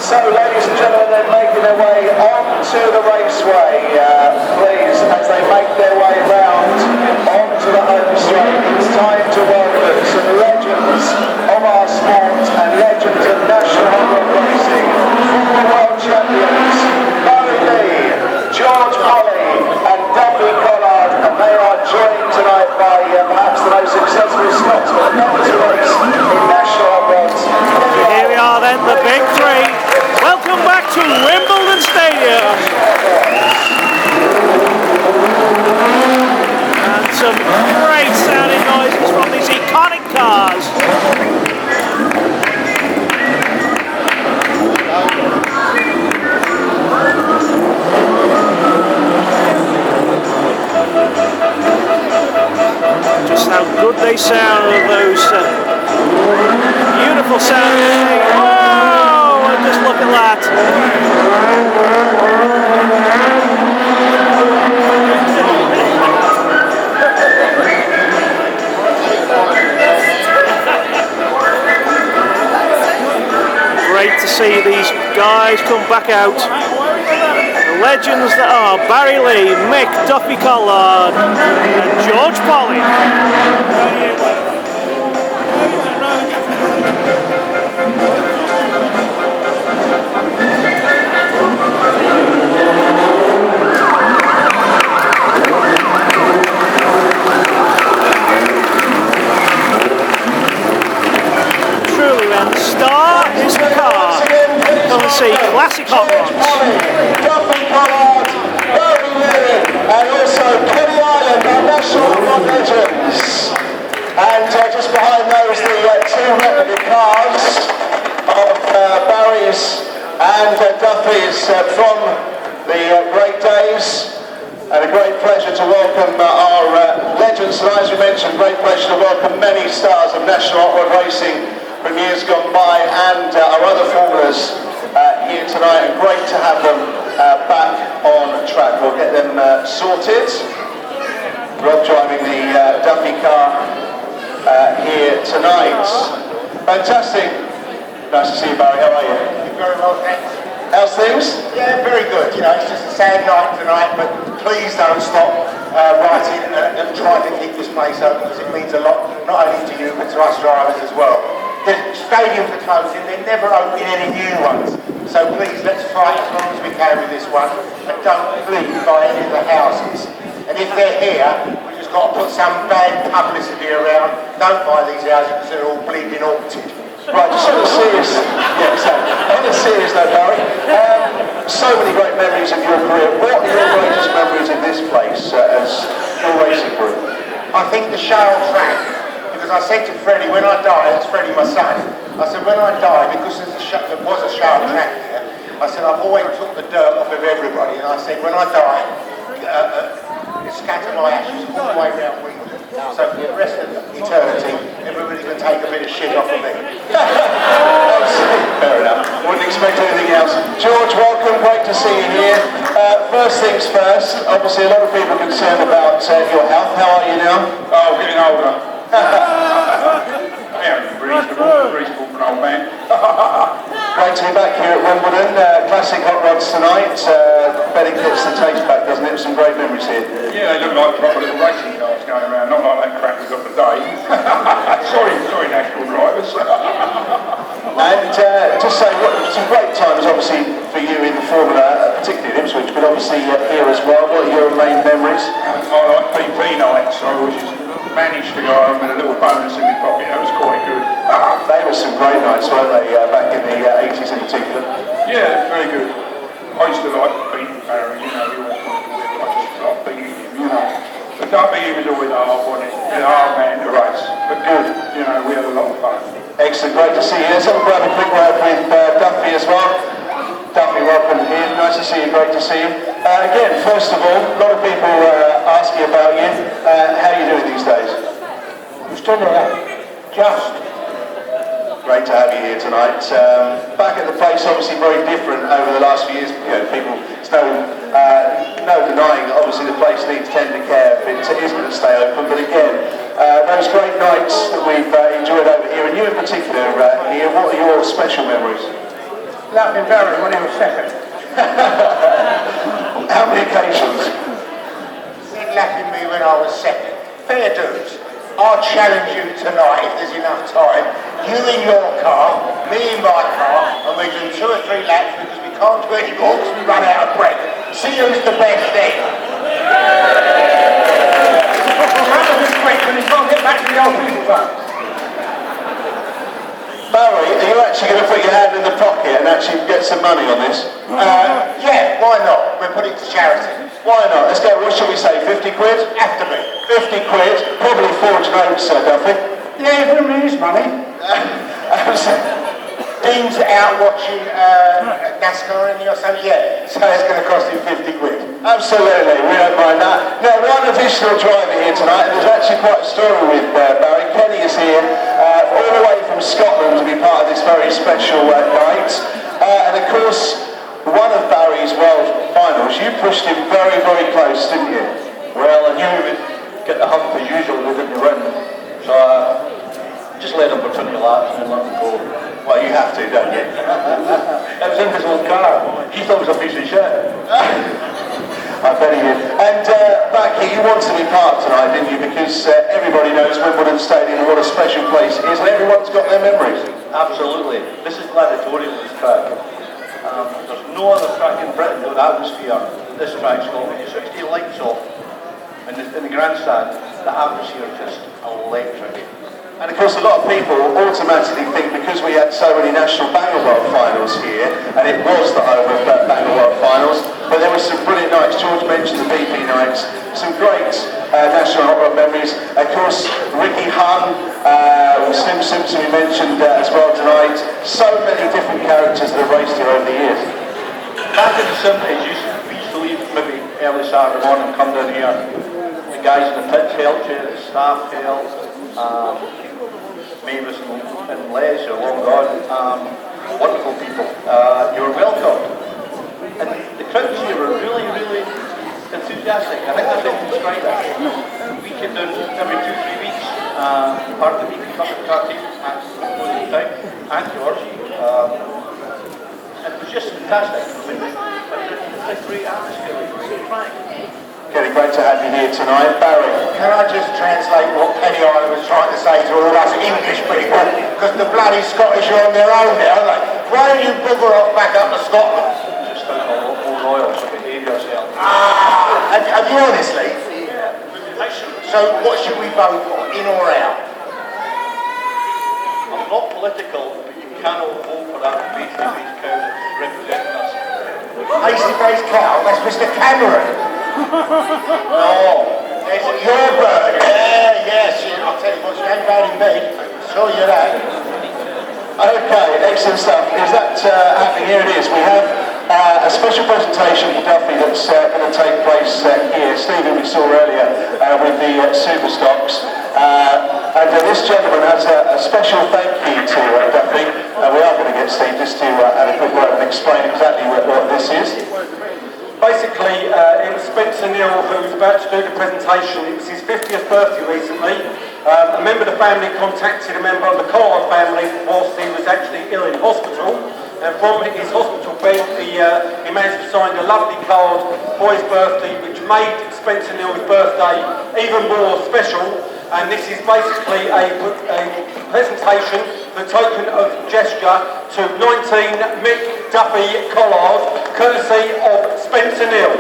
So, ladies and gentlemen, they're making their way onto the raceway. Please, as they make their way round onto the home straight, it's time to welcome some legends of our sport and legends of national road racing. Former world champions, Barry Lee, George Polly and Duffy Collard, and they are joined tonight by perhaps the most successful Scotsman ever to race in national roads. Here we are then, the big three. Welcome back to Wimbledon Stadium. And some great sounding noises from these iconic cars. Just how good they sound with those beautiful sounding. Whoa! Just look at that. Great to see these guys come back out. The legends that are Barry Lee, Mick Duffy Collard and George Polly. Truly then, the star is the car. Come and see classic hot rods. Duffy Collard, Barry Lee, and also Kenny Ireland, our national rod legends. And just behind those, the two replica cars of Barry's and Duffy's from the great days. And a great pleasure to welcome our legends tonight. As we mentioned, great pleasure to welcome many stars of national hot rod racing from years gone by, and our other formers here tonight, and great to have them back on track. We'll get them sorted. Rob driving the Duffy car here tonight. Fantastic. Nice to see you, Barry. How are you? Very well, thanks. How's things? Yeah, very good. You know, it's just a sad night tonight, but please don't stop writing and try to keep this place open, because it means a lot, not only to you, but to us drivers as well. The stadiums are closing, they're never opening any new ones. So please, let's fight as long as we can with this one, and don't please buy any of the houses. And if they're here, we've just got to put some bad publicity around. Don't buy these houses because they're all bleeding haunted. Right, just on a serious, on a serious note, Barry, so many great memories of your career. What are your greatest memories of this place as your racing group? I think the Shale track, because I said to Freddie, when I die, that's Freddie, my son, I said, when I die, because there was a Shale track there, I said, I've always took the dirt off of everybody, and I said, when I die, scatter my ashes all the way around Wimbledon. So for the rest of eternity, everybody can take a bit of shit off of me. Fair enough. Wouldn't expect anything else. George, welcome. Great to see you here. First things first, obviously a lot of people are concerned about your health. How are you now? Oh, getting older. Yeah, reasonable for an old man. Great to be back here at Wimbledon. Classic hot rods tonight. Betting gets the taste back, doesn't it? Some great memories here. Yeah, they look like proper little racing cars going around, not like that crap we've got today. sorry, national drivers. And just say, some great times obviously for you in the Formula, particularly in Ipswich, but obviously here as well. What are your main memories? I like PP nights, so I just managed to go home with a little bonus in my pocket. That was quite good. They were some great nights, weren't they, back in the 80s in particular? Yeah, very good. I used to like beating Barry, you know, he always wanted to win. I just like beating him, you know. But Duffy, he was always a hard one, a hard man to race. But good, you know, we had a lot of fun. Excellent, great to see you. Let's have a quick word with Duffy as well. Duffy, welcome here. Nice to see you, great to see you. Again, first of all, a lot of people ask you about you. How are you doing these days? I'm still there. Just. Great to have you here tonight. Back at the place, obviously very different over the last few years. You know, people, it's no denying that obviously the place needs tender care if it is going to stay open. But again, those great nights that we've enjoyed over here, and you in particular here, what are your special memories? Laughing Barry when he was second. How many occasions? Said laughing me when I was second. Fair dues. I'll challenge you tonight if there's enough time. You in your car, me in my car, and we do 2 or 3 laps because we can't do any more because we run out of breath. See who's the best then. None of this quick when he can't get back to the old people's home. Barry, are you actually going to put your hand in the pocket and actually get some money on this? Yeah, why not? We'll put it to charity. Why not? Let's go, what shall we say, 50 quid? Have to be. 50 quid, probably forged notes, Duffy. Yeah, give me his money. Dean's out watching NASCAR or something, yeah. So it's going to cost him 50 quid. Absolutely, we don't mind that. Now, one additional driver here tonight, and there's actually quite a story with Barry. Kenny is here, all the way from Scotland to be part of this very special night. And of course, one of Barry's world finals, you pushed him very, very close, didn't you? Well, I knew he would get the hump as usual within the ring, so just let him for 20 laps and then let him go. Well, you have to, don't you? It was in his old car. He thought it was a piece of shit. I bet he did. And Becky, you wanted to be part tonight, didn't you? Because everybody knows Wimbledon Stadium and what a special place it is, and everyone's got their memories. Absolutely. This is gladiatorial, this track. There's no other track in Britain with atmosphere than this track's got. When you switch the lights off in the grandstand, the atmosphere is just electric. And of course, a lot of people automatically think because we had so many national Bangor World finals here, and it was the home of Bangor World finals, but there were some brilliant nights. George mentioned the BP nights, some great national opera memories. Of course, Ricky Hunn, Slim Simpson we mentioned as well tonight. So many different characters that have raced here over the years. Back in the 70s, we used to leave maybe early Saturday morning and come down here. The guys in the pits helped you, the staff helped. Mavis and Les, who are long gone, wonderful people. You were welcome. And the crowds here were really, really enthusiastic. I think that's how you describe it. We came down every 2-3 weeks, part of the week, come to our team at the time, and George. It was just fantastic. It was a great atmosphere, it was a great track. Kenny, great to have you here tonight. Barry. Can I just translate what Kenny Island was trying to say to all us English people? Because the bloody Scottish are on their own now, aren't they? Why don't you bugger off back up to Scotland? Just found a lot more royal, so behave yourself. Have you honestly? So what should we vote for, in or out? I'm not political, but you cannot vote for that face-to-face cow that's representing us. Face-to-face cow? That's Mr. Cameron. No, there's your bird. Yeah, yes. I'll tell you what, she ain't bad in bed. Show you that. Okay, excellent stuff. Is that happening? Here it is. We have a special presentation for Duffy that's going to take place here. Stephen, we saw earlier with the super stocks. And this gentleman has a special thank you to Duffy. We are going to get Steve just to have a quick word and explain exactly what this is. Basically, it was Spencer Neal who was about to do the presentation. It was his 50th birthday recently. A member of the family contacted a member of the Collard family whilst he was actually ill in hospital. And from his hospital bed, he managed to sign a lovely card for his birthday, which made Spencer Neal's birthday even more special. And this is basically a presentation, the token of gesture to 19 Mick Duffy Collard, courtesy of Spencer Neal.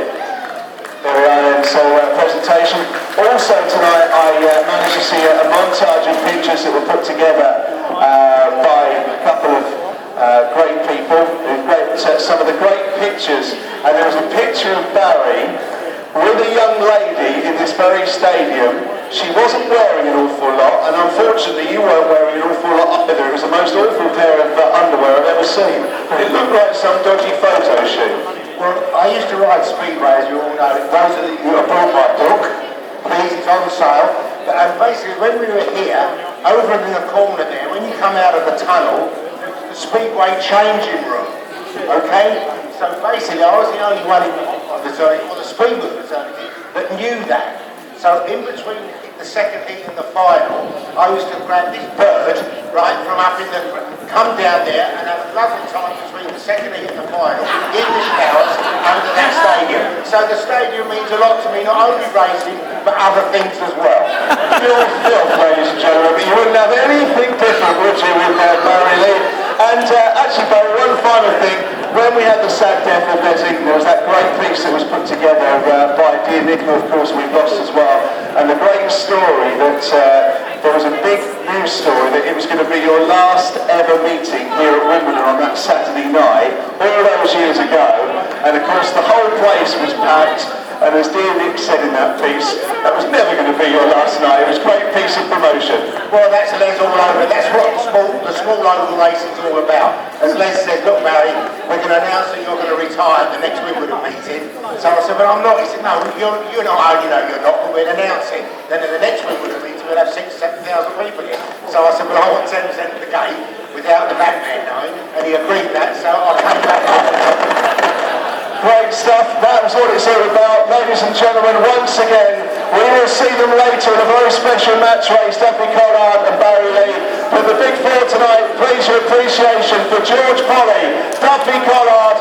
There we are then, so presentation. Also tonight I managed to see a montage of pictures that were put together by a couple of great people, some of the great pictures, and there was a picture of Barry with a young lady in this very stadium. She wasn't wearing an awful lot, and unfortunately you weren't wearing an awful lot either. It was the most awful pair of underwear I've ever seen. It looked like some dodgy photo shoot. Well, I used to ride Speedway, as you all know. Those of you who bought my book, please, it's on sale. And basically, when we were here, over in the corner there, when you come out of the tunnel, the Speedway changing room, okay? So basically, I was the only one in the fraternity, or the Speedway fraternity, that knew that. So in between the second heat in the final, I used to grab this bird, right, from up in the, come down there and have a lovely time between the second heat and the final in the showers under that stadium. So the stadium means a lot to me, not only racing, but other things as well. Your filth, ladies and gentlemen, you wouldn't have anything different, would you, with Barry Lee? And actually, Barry, one final thing. When we had the sad death of Betting, there was that great piece that was put together by dear Nick, who of course we've lost as well. And the great story that there was a big news story that it was going to be your last ever meeting here at Wimbledon on that Saturday night, all those years ago. And of course, the whole place was packed. And as dear Nick said in that piece, that was never going to be your last night. It was a great piece of promotion. Well, that's Les all over. That's what the small oval racing is all about. As Les said, look, Barry, we're going to announce that you're going to retire at the next Wimbledon meeting. So I said, but I'm not. He said, no, you're not only know you're not, but we'll announce it. Then at the next Wimbledon meeting, we'll have 6,000 or 7,000 people here. So I said, well, I want 10% of the gate without the back man knowing. And he agreed that, so I came back up. Great stuff, that was what it's all about. Ladies and gentlemen, once again, we will see them later in a very special match race, Duffy Collard and Barry Lee. But the big four tonight, please your appreciation for George Polly, Duffy Collard